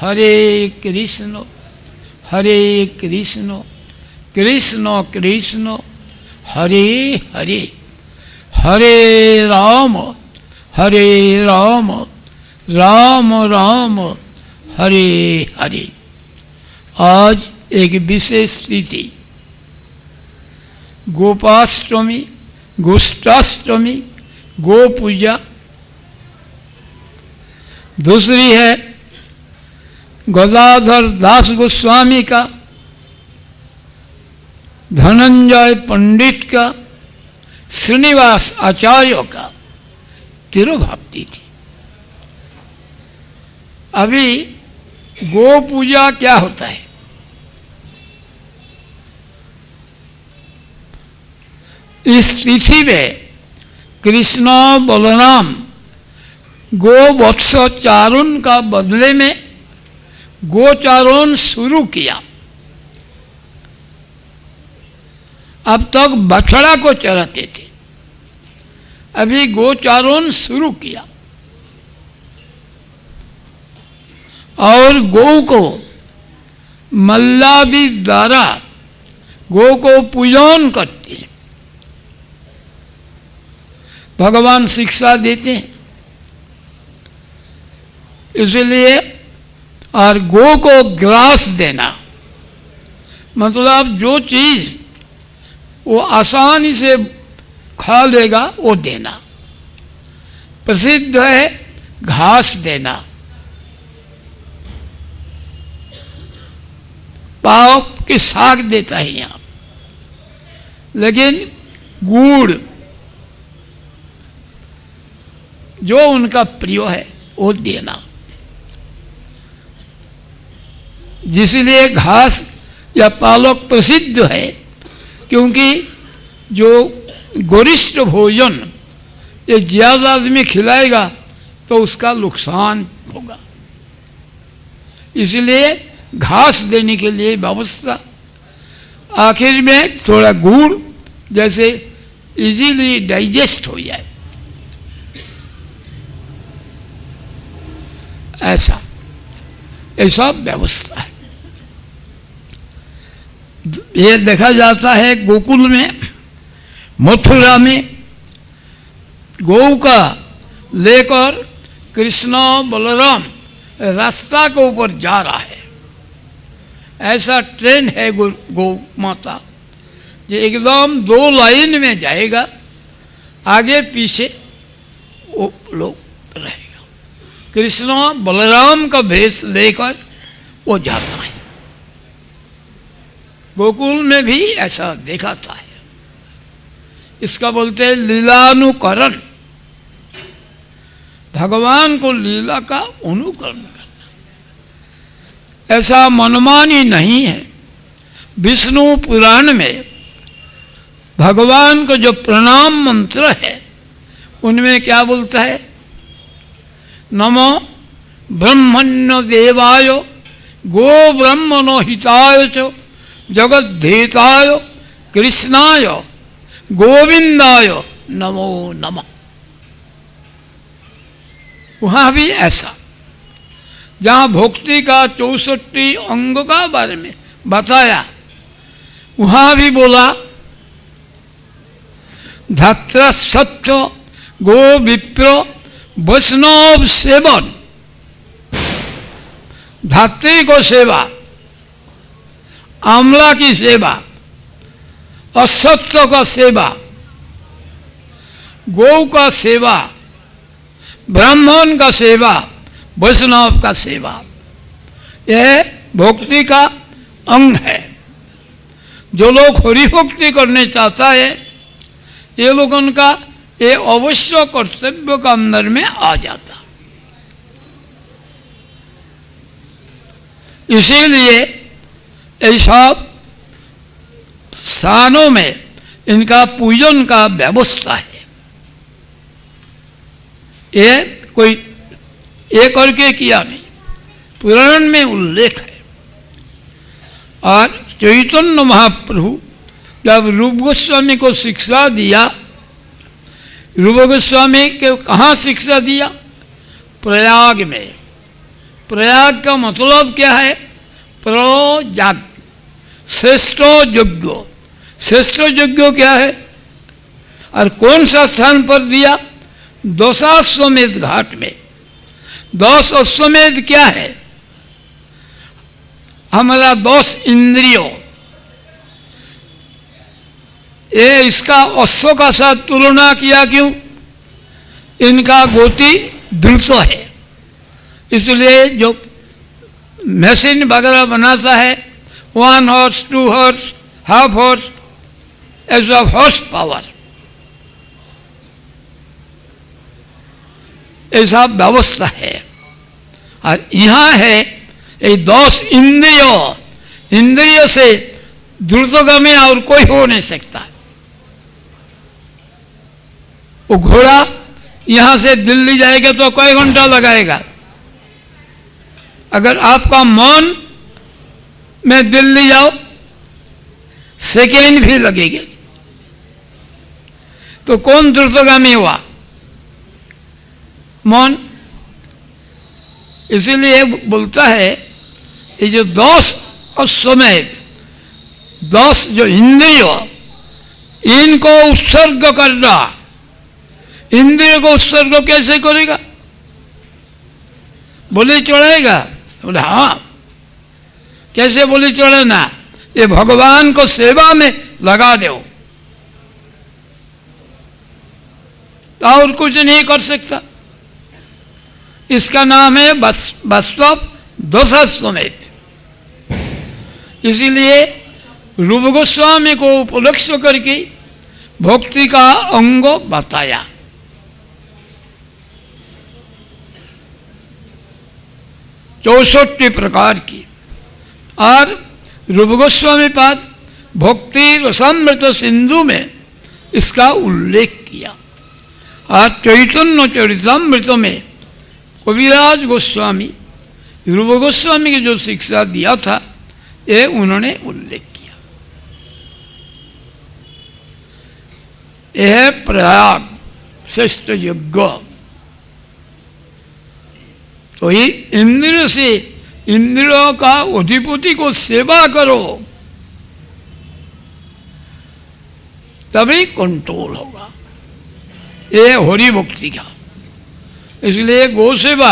हरे कृष्ण हरे कृष्ण कृष्ण कृष्ण हरे हरे हरे राम राम राम हरे हरे। आज एक विशेष तिथि गोपाष्टमी, गोष्ठाष्टमी, गो पूजा। दूसरी है गदाधर दास गोस्वामी का, धनंजय पंडित का, श्रीनिवास आचार्य का तिरुभावती थी। अभी गो पूजा क्या होता है? इस तिथि में कृष्ण बलराम गो वत्स चारण का बदले में गोचारण शुरू किया। अब तक बछड़ा को चराते थे, अभी गोचारण शुरू किया और गौ को मल्लाबी द्वारा गौ को पूजन करते हैं। भगवान शिक्षा देते हैं इसलिए। और गौ को ग्रास देना मतलब जो चीज वो आसानी से खा लेगा वो देना। प्रसिद्ध है घास देना, पाव के साग देता है यहाँ, लेकिन गुड़ जो उनका प्रिय है वो देना। जिसलिए घास या पालक प्रसिद्ध है, क्योंकि जो गरिष्ठ भोजन ये ज्यादा आदमी खिलाएगा तो उसका नुकसान होगा, इसलिए घास देने के लिए व्यवस्था। आखिर में थोड़ा गुड़ जैसे इजीली डाइजेस्ट हो जाए, ऐसा व्यवस्था है। ये देखा जाता है गोकुल में, मथुरा में गौ का लेकर कृष्ण बलराम रास्ता के ऊपर जा रहा है। ऐसा ट्रेन है गौ माता जो एकदम दो लाइन में जाएगा, आगे पीछे वो लोग रहेगा। कृष्ण बलराम का भेष लेकर वो जाता है। गोकुल में भी ऐसा देखाता है। इसका बोलते हैं लीलानुकरण। भगवान को लीला का अनुकरण करना, ऐसा मनमानी नहीं है। विष्णु पुराण में भगवान को जो प्रणाम मंत्र है उनमें क्या बोलता है? नमो ब्रह्मण्य देवाय गो ब्रह्मणो हिताय च जगद्धेताय कृष्णाय गोविंदाय नमो नमः। वहाँ भी ऐसा, जहाँ भक्ति का 64 अंग का बारे में बताया, वहाँ भी बोला धात्र सत्य गो विप्र वैष्णव सेवन। धात्री को सेवा, आमला की सेवा, असत्य का सेवा, गौ का सेवा, ब्राह्मण का सेवा, वैष्णव का सेवा, यह भक्ति का अंग है। जो लोग हरि भक्ति करने चाहता है ये लोगों का ये अवश्य कर्तव्य का अंदर में आ जाता। इसीलिए ऐसा स्थानों में इनका पूजन का व्यवस्था है। ये कोई एक करके किया नहीं, पुराण में उल्लेख है। और चैतन्य महाप्रभु जब रूप गोस्वामी को शिक्षा दिया, रूप गोस्वामी के कहाँ शिक्षा दिया? प्रयाग में। प्रयाग का मतलब क्या है? प्रयाग, श्रेष्ठ यज्ञ। श्रेष्ठ यज्ञ क्या है और कौन सा स्थान पर दिया? दशाश्वमेध घाट में। 10 अश्वमेध क्या है? हमारा 10 इंद्रियों। ये इसका अश्व का साथ तुलना किया क्यों? इनका गति द्रुत है, इसलिए जो मशीन वगैरह बनाता है 1 हॉर्स, 2 हॉर्स, हाफ हॉर्स, ऐसा हॉर्स पावर, ऐसा व्यवस्था है। और यहाँ है ये 10 इंद्रियों। इंद्रियों से द्रुतगामी और कोई हो नहीं सकता। वो घोड़ा यहाँ से दिल्ली जाएगा तो कई घंटा लगाएगा। अगर आपका मन में दिल्ली जाओ सेकेंड भी लगेगा। तो कौन द्रुतगामी हुआ? मन। इसीलिए बोलता है ये जो 10 अश्वमेध, 10 जो इंद्रियों, इनको उत्सर्ग करना। इंद्रियों को उत्सर्ग कैसे करेगा? बोली चढ़ाएगा? बोले हाँ। कैसे बोली चढ़ाना? ये भगवान को सेवा में लगा दो, तो और कुछ नहीं कर सकता। इसका नाम है वास्तव दशाश्वमेध। इसीलिए रूप गोस्वामी को उपलक्ष्य करके भक्ति का अंग बताया। चौसठ प्रकार की। और रूप गोस्वामी पाद भक्ति रसामृत सिंधु में इसका उल्लेख किया। और चैतन्य चरितामृत में कविराज गोस्वामी रूप गोस्वामी की जो शिक्षा दिया था ये उन्होंने उल्लेख किया। यह प्रयाग श्रेष्ठ यज्ञ। तो ये इंद्रिय से, इंद्रियों का अधिपति को सेवा करो तभी कंट्रोल होगा। ये हरि भक्ति का। इसलिए गौ सेवा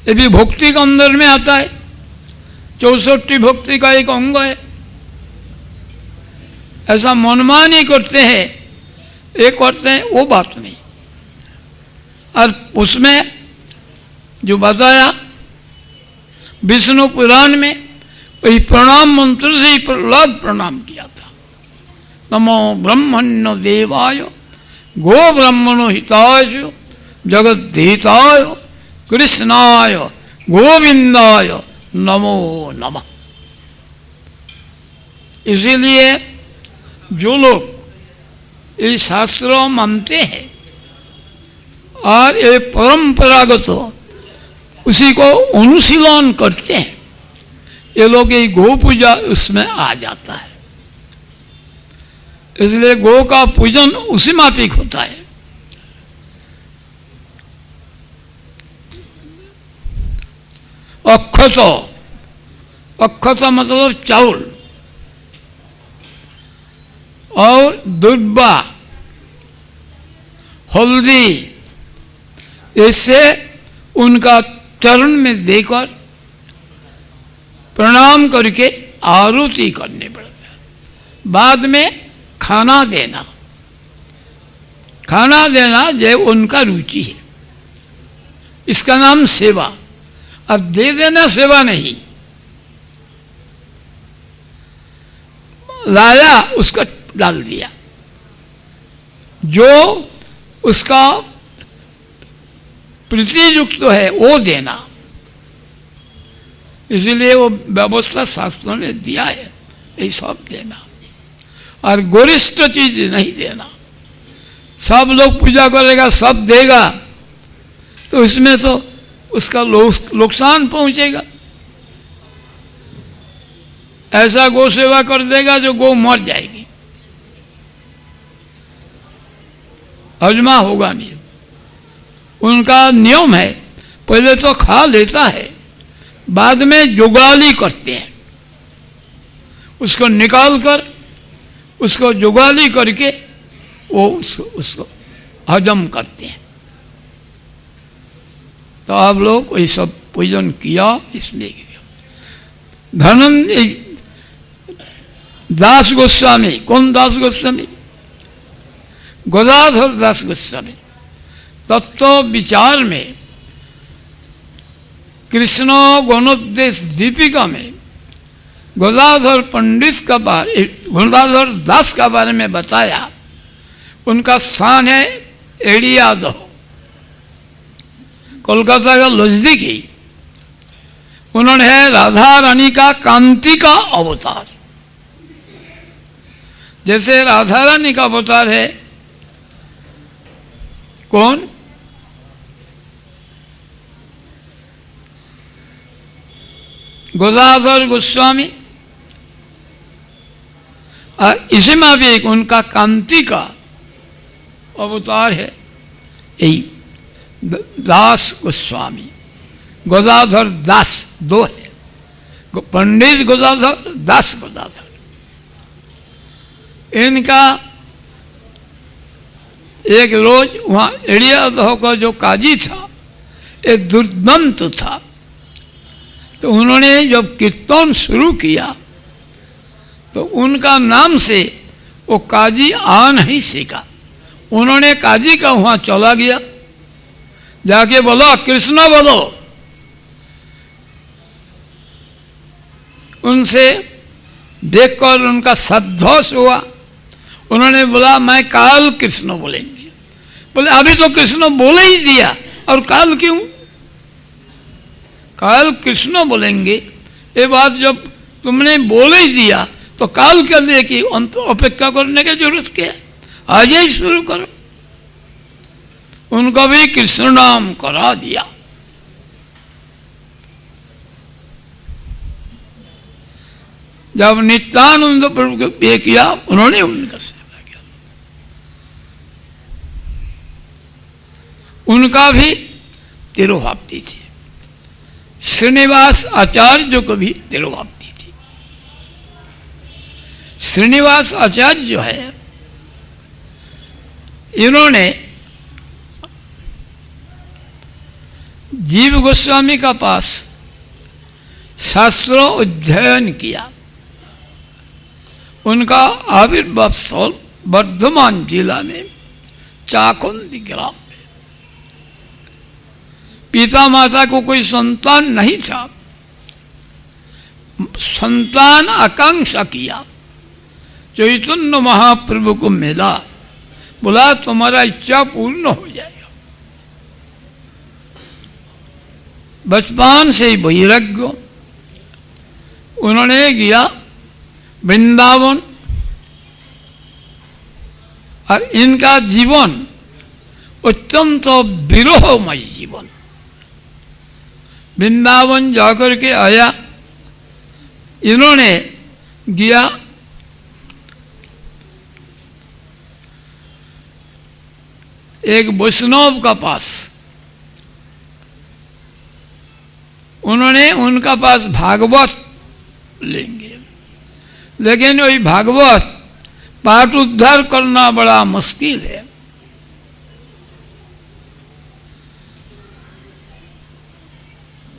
ये भी भक्ति के अंदर में आता है। 64 भक्ति का एक अंग है। ऐसा मनमानी करते हैं, ये करते हैं, वो बात नहीं। और उसमें जो बताया विष्णु पुराण में, वही प्रणाम मंत्र से ही प्रहलाद प्रणाम किया था। नमो ब्रह्मण्य देवाय गो ब्रह्मणो हिताय जगद्धिताय कृष्णाय गोविंदाय नमो नमः। इसीलिए जो लोग ये शास्त्र मानते हैं और ये परंपरागत उसी को अनुशीलन करते हैं, ये लोग ये गो पूजा उसमें आ जाता है। इसलिए गो का पूजन उसी मापिक होता है। अक्षत, अक्षत मतलब चावल, और दुर्बा, हल्दी, इससे उनका चरण में देकर प्रणाम करके आरती करने पड़ता है। बाद में खाना देना, खाना देना जो उनका रुचि है, इसका नाम सेवा। अब दे देना सेवा नहीं, लाया उसका डाल दिया, जो उसका प्रीतियुक्त है वो देना। इसलिए वो व्यवस्था शास्त्रों ने दिया है, ये सब देना। और गरिष्ठ चीज नहीं देना। सब लोग पूजा करेगा, सब देगा, तो इसमें तो उसका नुकसान पहुंचेगा। ऐसा गौ सेवा कर देगा जो गौ मर जाएगी, हजमा होगा नहीं। उनका नियम है, पहले तो खा लेता है, बाद में जुगाली करते हैं, उसको निकाल कर उसको जुगाली करके वो उसको हजम करते हैं। तो आप लोग ये सब पूजन किया इसलिए किया। धनंजय दास गोस्वामी, कौन दास गोस्वामी? गदाधर दास गोस्वामी तत्व विचार में कृष्ण गणोद्देश दीपिका में गदाधर पंडित का बारे, गदाधर दास का बारे में बताया। उनका स्थान है एड़ियादह, कोलकाता का नजदीकी। उन्होंने है राधा रानी का कांति का अवतार। जैसे राधा रानी का अवतार है कौन? गदाधर गोस्वामी, और इसी में भी एक उनका कांति का अवतार है यही दास गोस्वामी। गदाधर दास दो है, पंडित गदाधर, दास गदाधर। इनका एक रोज वहाँ एड़ियादह का जो काजी था एक दुर्दंत था, तो उन्होंने जब कीर्तन शुरू किया तो उनका नाम से वो काजी आ नहीं सीखा। उन्होंने काजी का वहाँ चला गया, जाके बोला कृष्ण बोलो। उनसे देखकर उनका सद्धोष हुआ। उन्होंने बोला मैं काल कृष्ण बोलेंगे। बोले अभी तो कृष्ण बोले ही दिया और काल क्यों? काल कृष्ण बोलेंगे, ये बात जब तुमने बोले ही दिया तो काल करने की अपेक्षा करने की जरूरत क्या है? आज ही शुरू करो। उनको भी कृष्ण नाम करा दिया। जब नित्यानंद प्रभु को पे किया, उन्होंने उनका सेवा किया। उनका भी तिरुभाप्ति थी। श्रीनिवास आचार्य को भी तिरुभाप्ति थी। श्रीनिवास आचार्य जो है, इन्होंने जीव गोस्वामी का पास शास्त्रों अध्ययन किया। उनका आविर्भाव स्थल वर्धमान जिला में चाकुंदी ग्राम में। पिता माता को कोई संतान नहीं था, संतान आकांक्षा किया। चैतन्य महाप्रभु को मिला, बोला तुम्हारा इच्छा पूर्ण हो जाएगा। बचपन से ही वैराग्य। उन्होंने गया वृंदावन, और इनका जीवन अत्यंत विरहमय जीवन। वृंदावन जाकर के आया, इन्होंने गया एक वैष्णव का पास। उन्होंने उनका पास भागवत लेंगे, लेकिन वही भागवत पाठ उद्धार करना बड़ा मुश्किल है।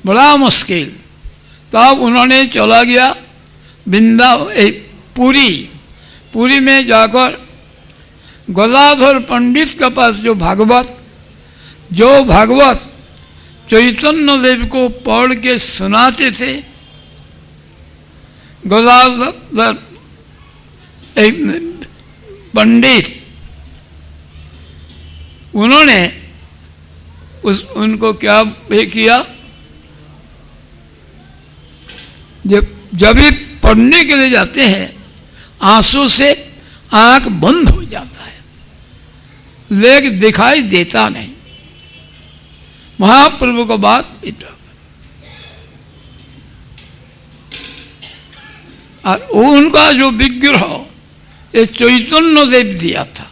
बड़ा मुश्किल। तब उन्होंने चला गया पुरी। पुरी में जाकर गदाधर पंडित के पास जो भागवत चैतन्य देव को पढ़ के सुनाते थे, गदाधर पंडित, उन्होंने उनको क्या किया, जब भी पढ़ने के लिए जाते हैं आंसू से आंख बंद हो जाता है, लेकिन दिखाई देता नहीं। महाप्रभु को बात इतना, और उनका जो विग्रह ये चैतन्य देव दिया था।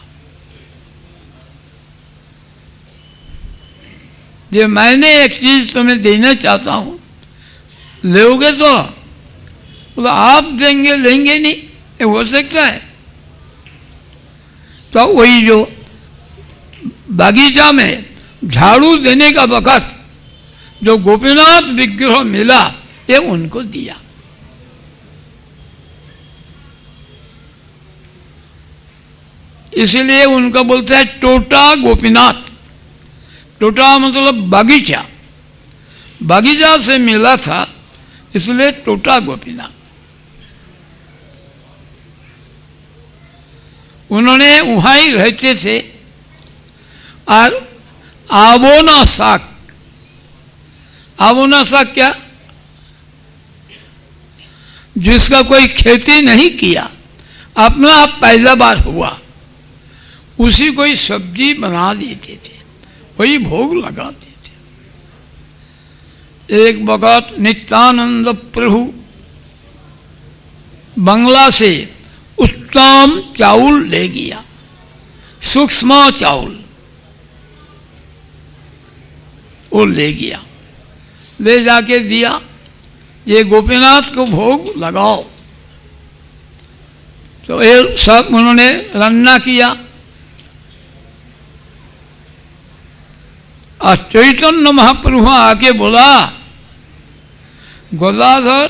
ये मैंने एक चीज तुम्हें देना चाहता हूं, लोगे तो बोला आप देंगे, लेंगे नहीं, ये हो सकता है? तो वही जो बागीचा में झाड़ू देने का वक़्त जो गोपीनाथ विग्रह मिला, ये उनको दिया। इसलिए उनका बोलता है टोटा गोपीनाथ। टोटा मतलब बागीचा, बागीचा से मिला था, इसलिए टोटा गोपीनाथ। उन्होंने वहाँ ही रहते थे। और आबोना साक, आबोना साक क्या? जिसका कोई खेती नहीं किया, अपना आप पैदावार हुआ, उसी कोई सब्जी बना देते थे, वही भोग लगाते थे। एक वक़्त नित्यानंद प्रभु बंगला से उत्तम चावल ले गया, सूक्ष्म चावल वो ले गया, ले जाके दिया, ये गोपीनाथ को भोग लगाओ। तो ये सब उन्होंने रन्ना किया। और चैतन्य महाप्रभु आके बोला, गदाधर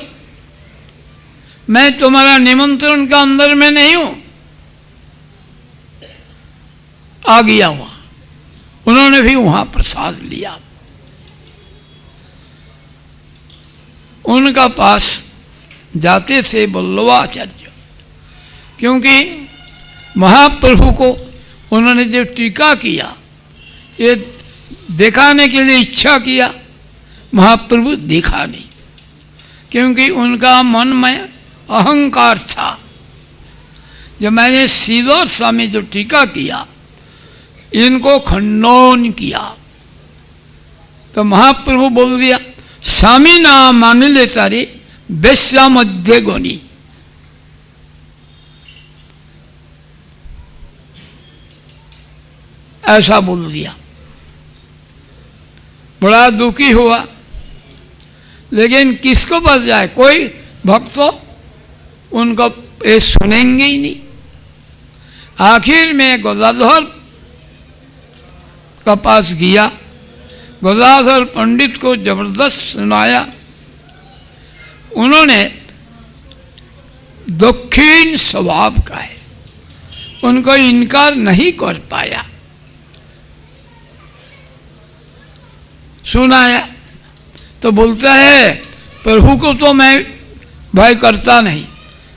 मैं तुम्हारा निमंत्रण का अंदर में नहीं हूं। आ गया वहां, उन्होंने भी वहां प्रसाद लिया। उनका पास जाते थे वल्लभाचार्य, क्योंकि महाप्रभु को उन्होंने जो टीका किया, ये दिखाने के लिए इच्छा किया, महाप्रभु दिखा नहीं, क्योंकि उनका मन में अहंकार था। जब मैंने श्रीधर स्वामी जो टीका किया, इनको खंडन किया, तो महाप्रभु बोल दिया, स्वामी ना मान ले तारी बेस्या मध्य गणी। ऐसा बोल दिया। बड़ा दुखी हुआ, लेकिन किसको पास जाए? कोई भक्त उनको ये सुनेंगे ही नहीं। आखिर में गदाधर का पास गया, गदाधर पंडित को जबरदस्त सुनाया। उन्होंने दक्षिण स्वभाव का है, उनको इनकार नहीं कर पाया। सुनाया तो बोलता है, प्रभु को तो मैं भय करता नहीं,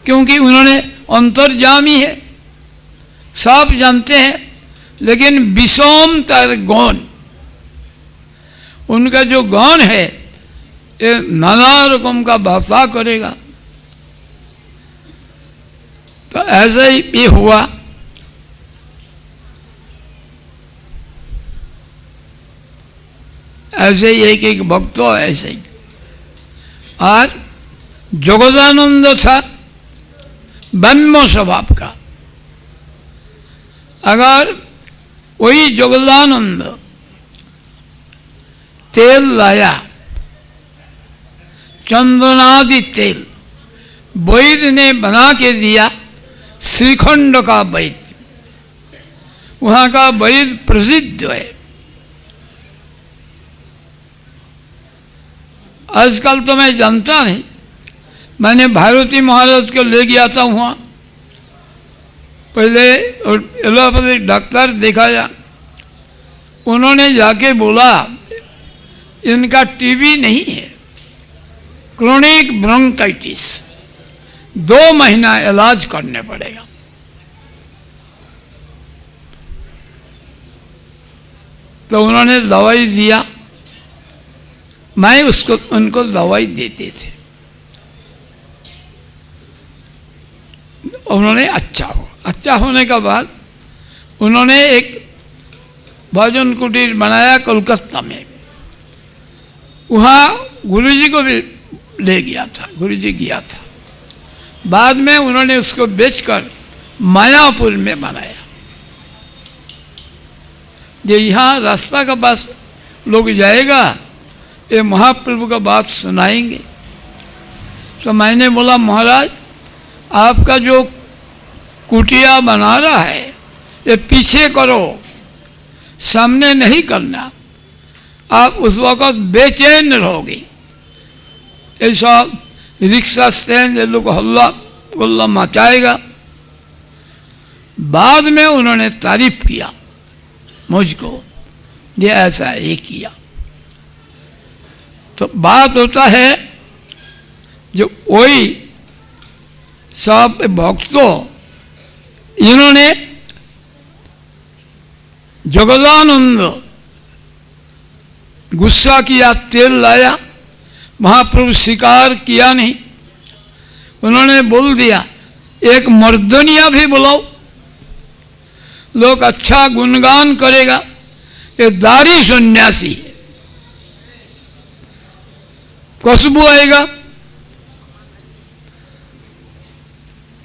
क्योंकि उन्होंने अंतर्यामी है, सब जानते हैं। लेकिन विषम तर गौण, उनका जो गौण है ये नाना रकम का भाषा करेगा। तो ऐसा ही ये हुआ। ऐसे ही एक एक भक्त ऐसे ही। और जगदानंद था ब्रह्म स्वभाव का। अगर वही जगदानंद तेल लाया, चंदनादि तेल वैद्य ने बना के दिया, श्रीखंड का वैद्य, वहाँ का वैद्य प्रसिद्ध है। आजकल तो मैं जानता नहीं, मैंने भारती महाराज को ले गया था वहाँ, पहले एलोपैथिक डॉक्टर दिखाया। उन्होंने जाके बोला इनका टीबी नहीं है, क्रोनिक ब्रोंकाइटिस, 2 महीना इलाज करने पड़ेगा। तो उन्होंने दवाई दिया, मैं उसको उनको दवाई देते थे, उन्होंने अच्छा होने के बाद उन्होंने एक भजन कुटीर बनाया कोलकाता में। वहाँ गुरुजी को भी ले गया था, गुरुजी गया था। बाद में उन्होंने उसको बेचकर मायापुर में बनाया। ये यहाँ रास्ता के पास लोग जाएगा, ये महाप्रभु का बात सुनाएंगे। तो मैंने बोला महाराज आपका जो कुटिया बना रहा है ये पीछे करो, सामने नहीं करना, आप उस वक़्त बेचैन रहोगे। ऐसा रिक्शा स्टैंड ये लोग हल्ला गुल्ला मचाएगा। बाद में उन्होंने तारीफ किया मुझको, ये ऐसा ही किया। तो बात होता है जो वही सब भक्तों इन्होंने जगदानंद गुस्सा किया, तेल लाया, महाप्रभु स्वीकार किया नहीं। उन्होंने बोल दिया एक मर्दनिया भी बुलाओ, लोग अच्छा गुणगान करेगा, ये दारी सन्यासी है, खुशबू आएगा।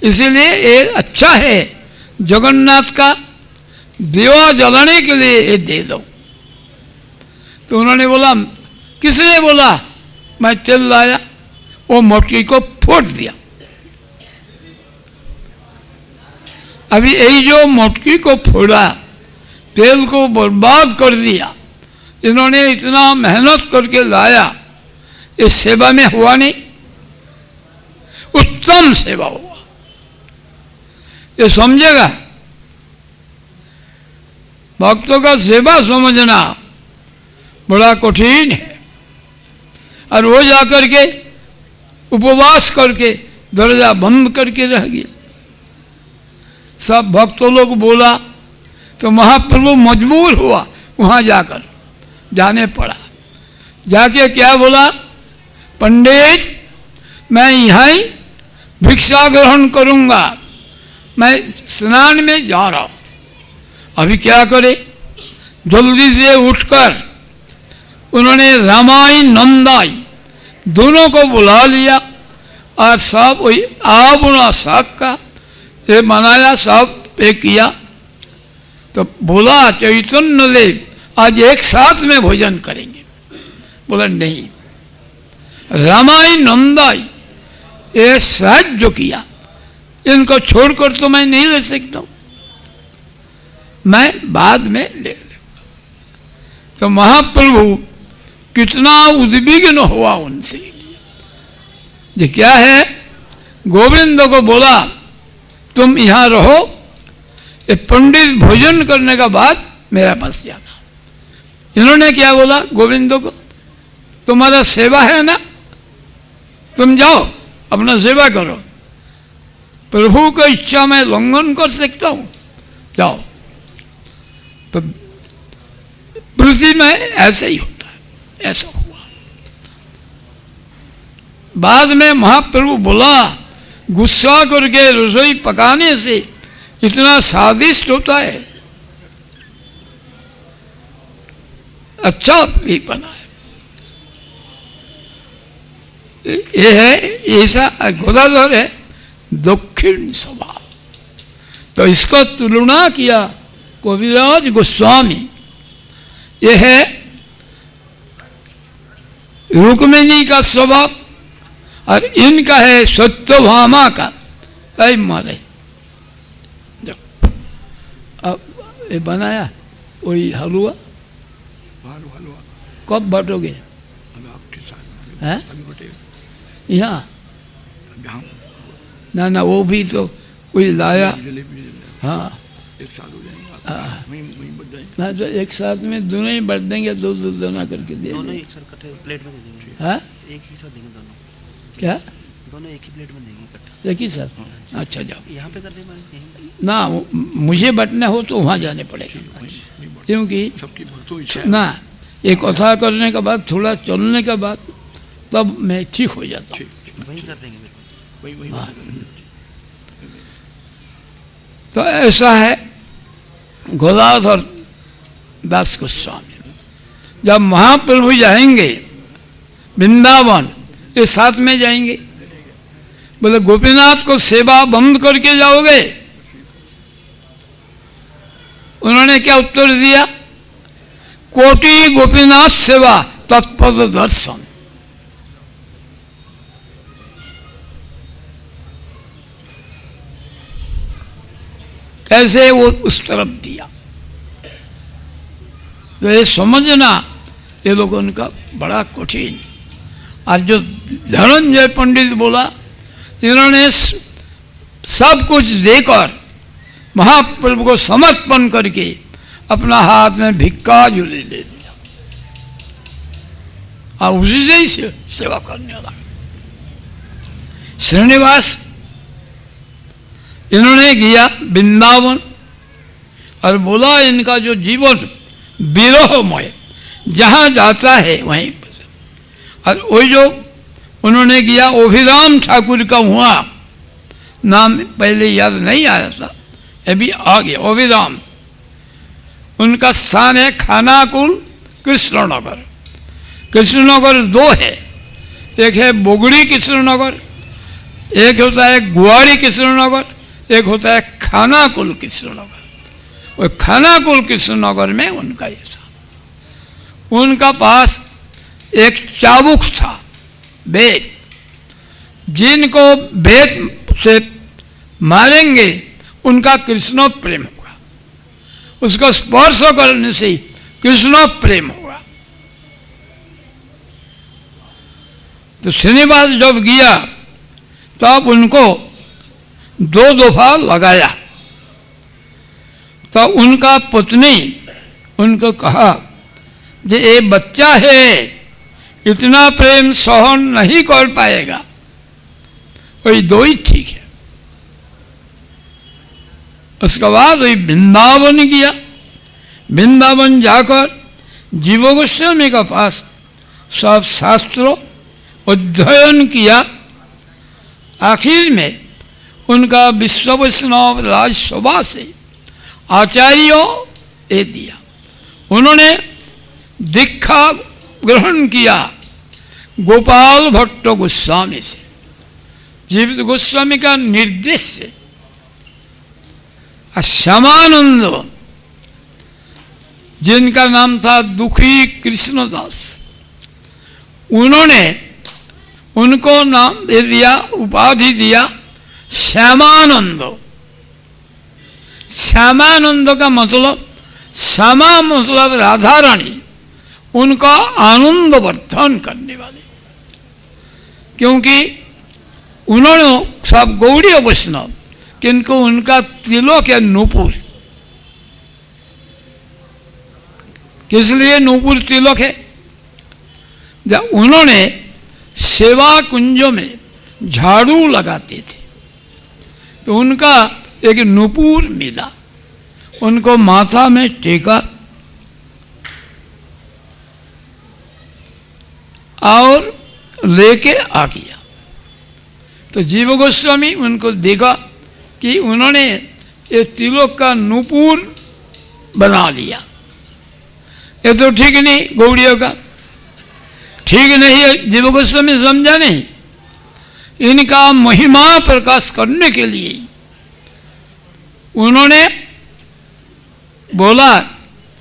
इसीलिए ये अच्छा है, जगन्नाथ का दिवा जलाने के लिए ये दे दो। तो उन्होंने बोला, किसने बोला? मैं तेल लाया, वो मटकी को फोड़ दिया। अभी यही जो मटकी को फोड़ा, तेल को बर्बाद कर दिया, इन्होंने इतना मेहनत करके लाया, ये सेवा में हुआ नहीं, उत्तम सेवा हुआ। ये समझेगा, भक्तों का सेवा समझना बड़ा कठिन है। और वो जाकर के उपवास करके दरवाजा बंद करके रह गया। सब भक्तों लोग बोला तो महाप्रभु मजबूर हुआ वहाँ जाकर, जाने पड़ा। जाके क्या बोला? पंडित मैं यहाँ ही भिक्षा ग्रहण करूँगा, मैं स्नान में जा रहा हूँ। अभी क्या करे? जल्दी से उठकर उन्होंने रामाई नंदाई दोनों को बुला लिया और सब वही आबुना साग का ये बनाया, सब पे किया। तो बोला चैतन्य देव आज एक साथ में भोजन करेंगे। बोला नहीं, रामाई नंदाई ये साथ जो किया इनको छोड़कर तो मैं नहीं ले सकता हूँ, मैं बाद में ले लूँगा। तो महाप्रभु कितना उद्विग्न हुआ उनसे। ये क्या है? गोविंद को बोला तुम यहाँ रहो, ये पंडित भोजन करने का बाद मेरे पास जाना। इन्होंने क्या बोला गोविंद को? तुम्हारा सेवा है ना, तुम जाओ अपना सेवा करो, प्रभु की इच्छा में उल्लंघन कर सकता हूँ, जाओ। तो पृथ्वी में ऐसे ही होता है, ऐसा हुआ। बाद में महाप्रभु बोला गुस्सा करके रसोई पकाने से इतना स्वादिष्ट होता है, अच्छा भी बना है। ये है ऐसा गोदाधर है दक्षिण स्वभाव। तो इसको तुलना किया कविराज गोस्वामी। ये है रुक्मिणी का स्वभाव और इनका है सत्यभामा का। ऐ मारे अब ये बनाया वही हलवा, कब बांटोगे? हैं यहाँ ना ना वो भी तो कोई लाया। हाँ एक साथ हो जाएंगे, ना तो एक साथ में दोनों ही बढ़ देंगे, दो दो दोना करके दे दोनों एक साथ इकट्ठे प्लेट में दे देंगे। हाँ एक ही साथ देंगे दोनों। क्या? दोनों एक ही प्लेट में देंगे इकट्ठा। एक ही साथ? अच्छा जाओ। यहाँ पे कर दें यहीं? ना मुझे बटना हो तो वहाँ जाने पड़ेगा, क्योंकि सबकी भक्तों इच्छा ना एक कथा करने के बाद थोड़ा चलने के बाद तब मैं ठीक हो जाता हूँ। वही कर देंगे वही हाँ। तो ऐसा है गोदाधर दास गोस्वामी। जब महाप्रभु जाएंगे वृंदावन, ये साथ में जाएंगे। बोले गोपीनाथ को सेवा बंद करके जाओगे? उन्होंने क्या उत्तर दिया? कोटि गोपीनाथ सेवा तत्पद दर्शन। कैसे वो उस तरफ दिया। तो ये समझना ये लोगों का बड़ा कठिन। और जो धनंजय पंडित बोला, इन्होंने सब कुछ देकर महाप्रभु को समर्पण करके अपना हाथ में भिक्का झोली ले लिया और उसी से ही सेवा करने लगा। श्रीनिवास इन्होंने किया वृंदावन और बोला इनका जो जीवन विरहमय, जहाँ जाता है वहीं पर। और वही जो उन्होंने किया अभिराम ठाकुर का हुआ, नाम पहले याद नहीं आया था, अभी आ गया अभिराम। उनका स्थान है खानाकुल कृष्णनगर। कृष्णनगर दो है, एक है बोगड़ी कृष्णनगर, एक होता है गुआरी कृष्णनगर, एक होता है खानाकुल कृष्णनगर। वो खानाकुल कृष्णनगर में उनका ये था। उनका पास एक चाबुक था, बेत, जिनको बेत से मारेंगे उनका कृष्ण प्रेम होगा, उसको स्पर्श करने से ही कृष्ण प्रेम होगा। तो श्रीनिवास जब गया तब उनको दो दफा लगाया। तो उनका पत्नी उनको कहा कि ये बच्चा है, इतना प्रेम सहन नहीं कर पाएगा, वही दो ही ठीक है। उसके बाद वही वृंदावन किया। वृंदावन जाकर जीव गोस्वामी के पास सब शास्त्रों अध्ययन किया। आखिर में उनका विश्व वैष्णव राजसभा से आचार्यों दे दिया। उन्होंने दीक्षा ग्रहण किया गोपाल भट्ट गोस्वामी से, जीवित गोस्वामी का निर्देश से। श्यामानंद जिनका नाम था दुखी कृष्णदास, उन्होंने उनको नाम दे दिया, उपाधि दिया श्यामानंद। श्यामानंद का मतलब, श्यामा मतलब राधा रानी, उनका आनंद वर्धन करने वाले। क्योंकि उन्होंने सब गौड़ीय वैष्णव, किनको उनका तिलक है नूपुर। किस लिए नूपुर तिलक है? जब उन्होंने सेवा कुंजों में झाड़ू लगाते थे तो उनका एक नूपुर मिला, उनको माथा में टेका और लेके आ गया। तो जीव गोस्वामी उनको देखा कि उन्होंने ये तिलक का नूपुर बना लिया, ये तो ठीक नहीं, गौड़ियों का ठीक नहीं है। जीव गोस्वामी समझा नहीं, इनका महिमा प्रकाश करने के लिए उन्होंने बोला,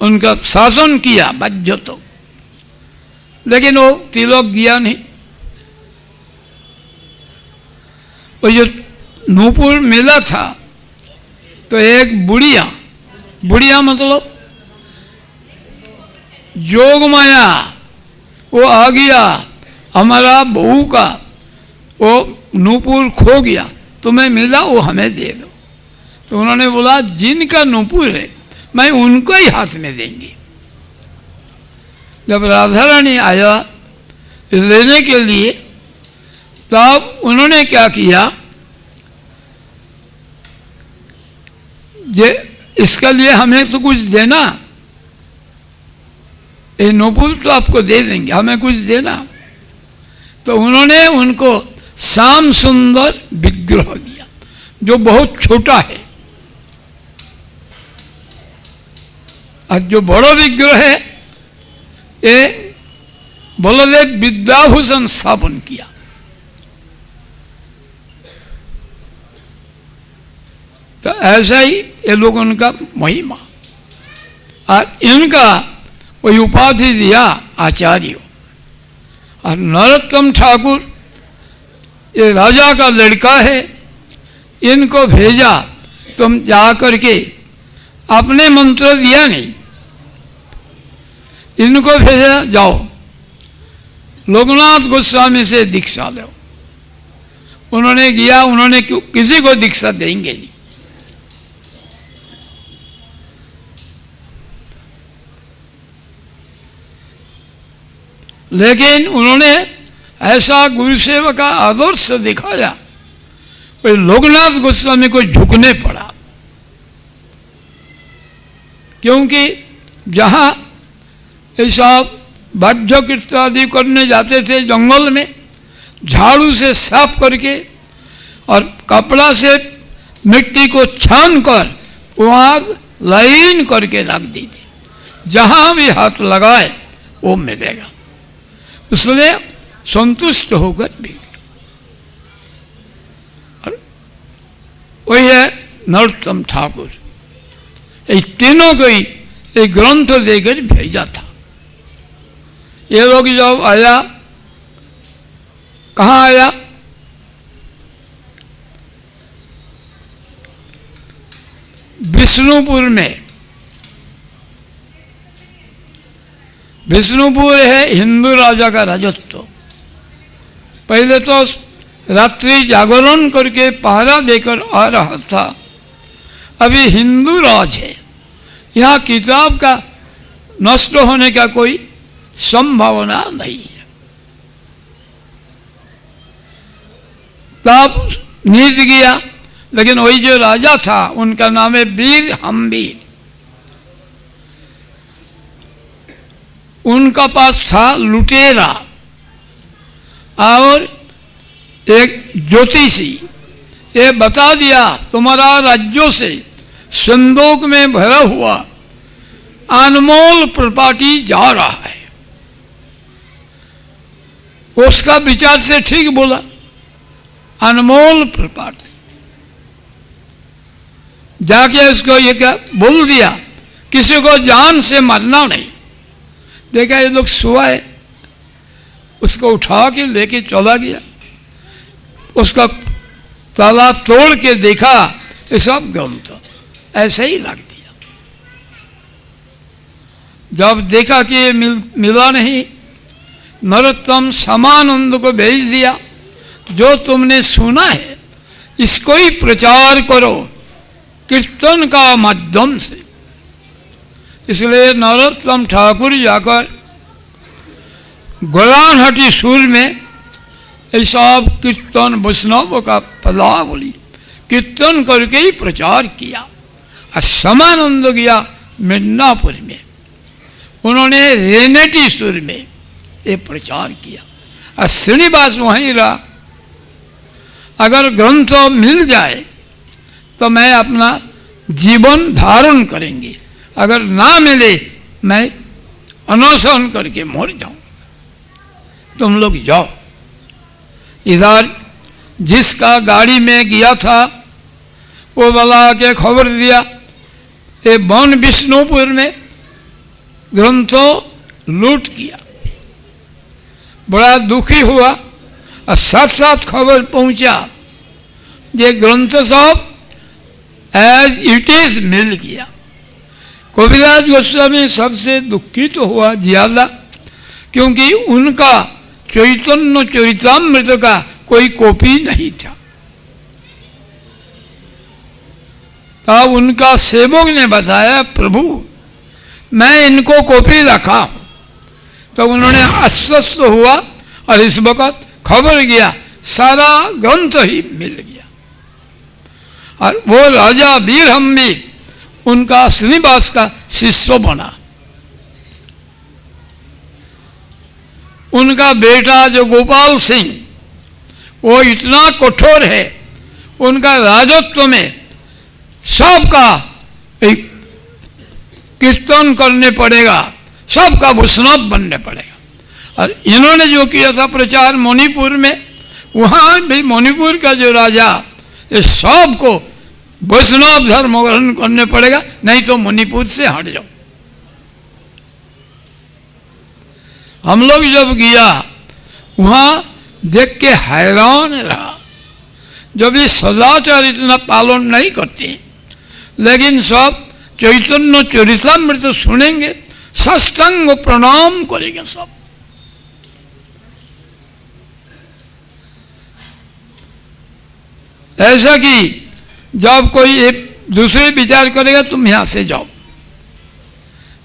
उनका शासन किया बाध्य तो, लेकिन वो तिलक गया नहीं। वो जो नूपुर मिला था तो एक बुढ़िया, बुढ़िया मतलब जोग माया, वो आ गया, हमारा बहू का वो नूपुर खो गया, तुम्हें मिला वो हमें दे दो। तो उन्होंने बोला जिनका नूपुर है मैं उनको ही हाथ में देंगी। जब राधा रानी आया लेने के लिए तब उन्होंने क्या किया, जे इसके लिए हमें तो कुछ देना, ये नूपुर तो आपको दे देंगे, हमें कुछ देना। तो उन्होंने उनको श्याम सुंदर विग्रह दिया जो बहुत छोटा है, और जो बड़ा विग्रह है ये बलदेव विद्याभूषण स्थापन किया। तो ऐसा ही ये लोग उनका महिमा, और इनका वही उपाधि दिया आचार्य। और नरोत्तम ठाकुर ये राजा का लड़का है, इनको भेजा तुम जा करके आपने मंत्र दिया नहीं, इनको भेजा, जाओ लोकनाथ गोस्वामी से दीक्षा लो। उन्होंने किया, उन्होंने किसी को दीक्षा देंगे नहीं। लेकिन उन्होंने ऐसा गुरु सेवक का आदर्श दिखाया, कोई लोकनाथ गोस्वामी को झुकने पड़ा। क्योंकि जहाँ ऐसा वाद्य कीर्तन आदि करने जाते थे जंगल में, झाड़ू से साफ करके और कपड़ा से मिट्टी को छान कर वहाँ लाइन करके रख दी थी, जहाँ भी हाथ लगाए वो मिलेगा, इसलिए संतुष्ट होकर भी। और वही है नरोत्तम ठाकुर, ये तीनों को ही एक ग्रंथ देकर भेजा था। ये लोग जब आया, कहाँ आया? विष्णुपुर में। विष्णुपुर है हिंदू राजा का राजत्व। पहले तो रात्रि जागरण करके पहरा देकर आ रहा था, अभी हिंदू राज है, यहाँ किताब का नष्ट होने का कोई संभावना नहीं है। तब नीत गया, लेकिन वही जो राजा था उनका नाम है वीर हम्बीर। उनका पास था लुटेरा और एक ज्योतिषी। ये बता दिया तुम्हारा राज्यों से संदूक में भरा हुआ अनमोल प्रॉपर्टी जा रहा है। उसका विचार से ठीक बोला, अनमोल प्रॉपर्टी। जाके उसको ये क्या बोल दिया, किसी को जान से मारना नहीं। देखा ये लोग सुआ है, उसको उठा के लेके चला गया। उसका ताला तोड़ के देखा, ये सब ग्रंथ ऐसे ही रख दिया। जब देखा कि ये मिला नहीं, नरोत्तम समानंद को भेज दिया, जो तुमने सुना है इसको ही प्रचार करो कीर्तन का माध्यम से। इसलिए नरोत्तम ठाकुर जाकर गोलानहटी सुर में ऐसा कीर्तन वैष्णव का पदावली कीर्तन करके ही प्रचार किया। और समानंद गया मिदनापुर में, उन्होंने रेनेटी सुर में ये प्रचार किया। और श्रीनिवास वहीं रहा। अगर ग्रंथ मिल जाए तो मैं अपना जीवन धारण करेंगे, अगर ना मिले मैं अनशन करके मर जाऊं। तुम लोग जाओ। इधर जिसका गाड़ी में गया था वो वाला के खबर दिया, ये वन विष्णुपुर में ग्रंथों लूट किया। बड़ा दुखी हुआ और साथ साथ खबर पहुंचा ये ग्रंथ सब एज इट इज मिल गया। कविराज गोस्वामी सबसे दुखित तो हुआ ज्यादा, क्योंकि उनका चैतन्य चरितामृत का कोई कॉपी नहीं था। तब उनका सेवक ने बताया, प्रभु मैं इनको कॉपी रखा हूं। तो उन्होंने आश्वस्त हुआ और इस वक्त खबर गया सारा ग्रंथ ही मिल गया। और वो राजा वीर हम्बीर उनका श्रीनिवास का शिष्य बना। उनका बेटा जो गोपाल सिंह, वो इतना कठोर है, उनका राजत्व में सबका कीर्तन करने पड़ेगा, सबका वैष्णव बनने पड़ेगा। और इन्होंने जो किया था प्रचार मणिपुर में, वहाँ भी मणिपुर का जो राजा, ये सबको वैष्णव धर्म ग्रहण करने पड़ेगा, नहीं तो मणिपुर से हट जाओ। हम लोग जब गया वहाँ देख के हैरान रहा। जब ये सदाचार इतना पालन नहीं करते, लेकिन सब चैतन्य चरितामृत सुनेंगे, साष्टांग प्रणाम करेंगे सब। ऐसा कि जब कोई एक दूसरे विचार करेगा तुम यहां से जाओ,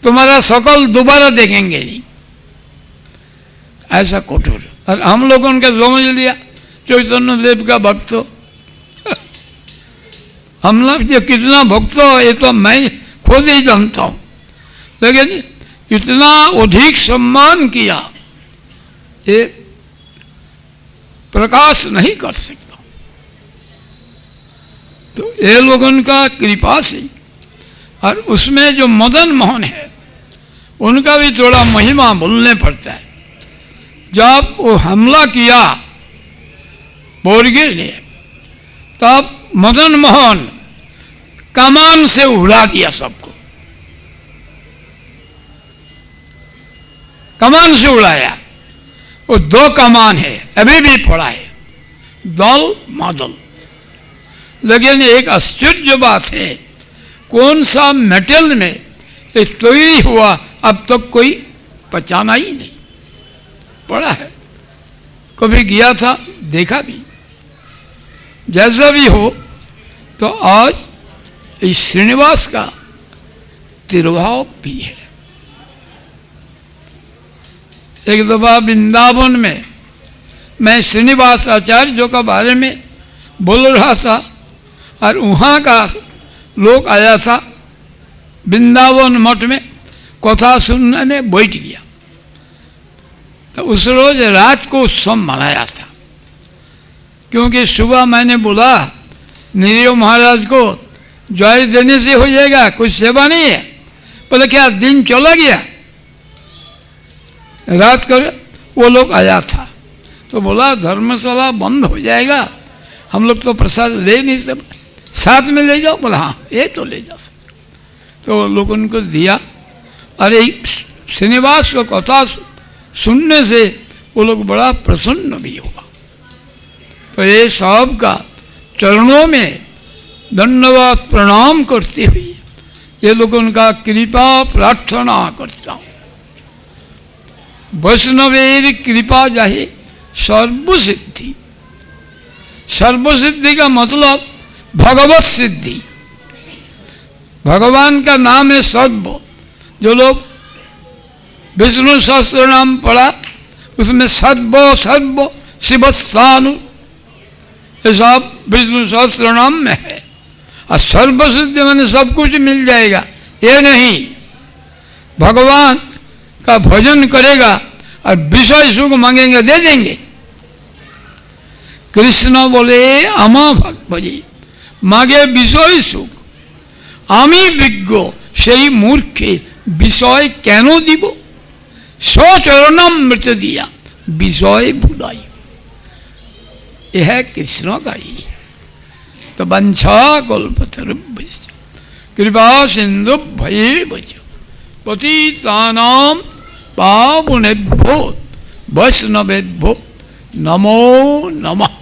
तुम्हारा शकल दोबारा देखेंगे नहीं, ऐसा कठोर। और हम लोगों ने समझ लिया चैतन्य देव का भक्त हो, हम लोग जो कितना भक्त हो ये तो मैं खुद ही जानता हूं, लेकिन इतना अधिक सम्मान किया ये प्रकाश नहीं कर सकता। तो ये लोगों का कृपा से, और उसमें जो मदन मोहन है उनका भी थोड़ा महिमा बोलने पड़ता है। जब वो हमला किया बोरगे ने, तब मदन मोहन कमान से उड़ा दिया सबको, कमान से उड़ाया। वो 2 कमान है, अभी भी पड़ा है, दल मादल। लेकिन एक आश्चर्य बात है, कौन सा मेटल में ये तैयारी हुआ अब तक कोई पहचाना ही नहीं, पड़ा है। कभी गया था देखा भी। जैसा भी हो, तो आज इस श्रीनिवास का तिरुभाव भी है। एक दफा वृंदावन में मैं श्रीनिवास आचार्य के बारे में बोल रहा था, और वहाँ का लोग आया था वृंदावन मठ में, कथा सुनने में बैठ गया। तो उस रोज रात को उत्सव मनाया था, क्योंकि सुबह मैंने बोला निरीह महाराज को जय देने से हो जाएगा, कुछ सेवा नहीं है। बोले क्या दिन चला गया? रात को वो लोग आया था, तो बोला धर्मशाला बंद हो जाएगा, हम लोग तो प्रसाद ले नहीं सकते, साथ में ले जाओ। बोला हाँ ये तो ले जा सकते। तो लोग उनको दिया। अरे श्रीनिवास को कथा सुनने से वो लोग बड़ा प्रसन्न भी हुआ। तो ये सब का चरणों में धन्यवाद प्रणाम करते हुए ये लोग उनका कृपा प्रार्थना करता हूँ। वैष्णवेर कृपा जाहे सर्वसिद्धि। सर्वसिद्धि का मतलब भगवत सिद्धि। भगवान का नाम है सर्व। जो लोग विष्णु सहस्त्र नाम पढ़ा उसमें सर्व सर्व शिवस्थानु ये सब विष्णु सहस्त्र नाम में है। और सर्वसिद्धि मैंने सब कुछ मिल जाएगा ये नहीं, भगवान का भजन करेगा और विषय सुख मांगेंगे दे देंगे। कृष्ण बोले आमा भजी मागे विषय सुख, आमी विज्ञ সেই মূর্খে বিষয় কেন দিব, स्वचरणामृत दिया विषय भुलाई। यह कृष्ण का ही। तो वंशा कल्पतरुभ्यश्च कृपा सिन्धुभ्यैव च पतितानां पावनेभ्यो वैष्णवेभ्यो नमो नमः।